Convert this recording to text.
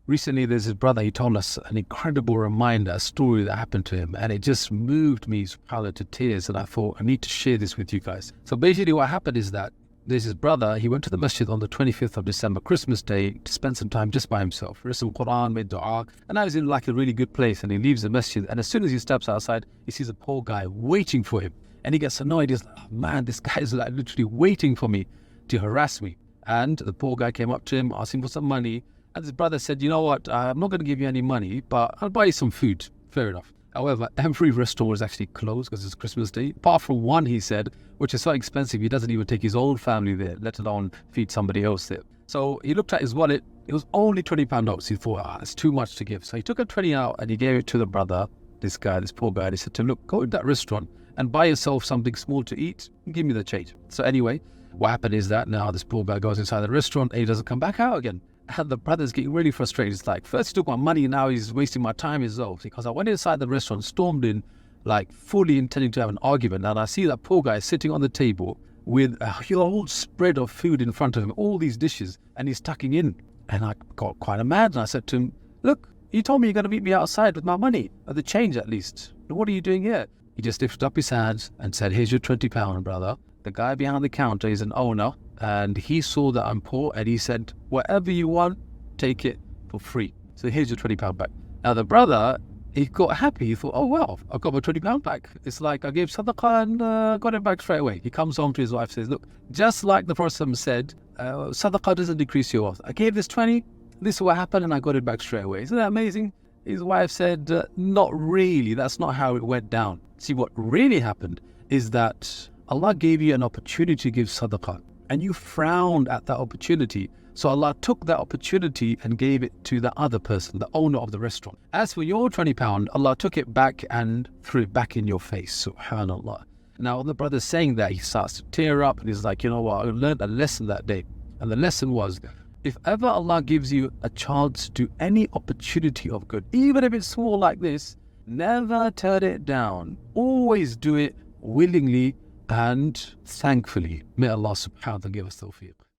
Recently, there's his brother, he told us an incredible reminder, a story that happened to him, and it just moved me, subhanAllah, to tears, and I thought, I need to share this with you guys. So basically what happened is that there's his brother, he went to the Masjid on the 25th of December, Christmas Day, to spend some time just by himself, read some Quran, made dua, and now he's in like a really good place, and he leaves the Masjid, and as soon as he steps outside, he sees a poor guy waiting for him, and he gets annoyed. He's like, oh, man, this guy is like literally waiting for me to harass me. And the poor guy came up to him, asked him for some money, and his brother said, you know what, I'm not going to give you any money, but I'll buy you some food. Fair enough. However, every restaurant was actually closed because it's Christmas Day, apart from one, he said, which is so expensive, he doesn't even take his own family there, let alone feed somebody else there. So he looked at his wallet, it was only £20 notes. He thought, it's too much to give. So he took a 20 out and he gave it to the brother, this poor guy. He said to him, look, go to that restaurant and buy yourself something small to eat and give me the change. So anyway, what happened is that now this poor guy goes inside the restaurant and he doesn't come back out again. And the brother's getting really frustrated. It's like, first he took my money, now he's wasting my time as well. Because I went inside the restaurant, stormed in, like fully intending to have an argument. And I see that poor guy sitting on the table with a whole spread of food in front of him, all these dishes, and he's tucking in. And I got quite mad and I said to him, look, you told me you're going to meet me outside with my money, or the change at least. What are you doing here? He just lifted up his hands and said, here's your £20, brother. The guy behind the counter is an owner, and he saw that I'm poor, and he said, whatever you want, take it for free. So here's your £20 back. Now the brother, he got happy. He thought, oh wow, I got my £20 back. It's like I gave sadaqah and got it back straight away. He comes home to his wife, says, look, just like the Prophet said, sadaqah doesn't decrease your wealth. I gave this 20, this is what happened, and I got it back straight away. Isn't that amazing? His wife said, not really. That's not how it went down. See, what really happened is that Allah gave you an opportunity to give sadaqah, and you frowned at that opportunity. So Allah took that opportunity and gave it to the other person, the owner of the restaurant. As for your £20, Allah took it back and threw it back in your face. Subhanallah. Now the brother's saying that, he starts to tear up and he's like, you know what, I learned a lesson that day. And the lesson was, if ever Allah gives you a chance to any opportunity of good, even if it's small like this, never turn it down. Always do it willingly and thankfully. May Allah subhanahu wa ta'ala give us tawfiq.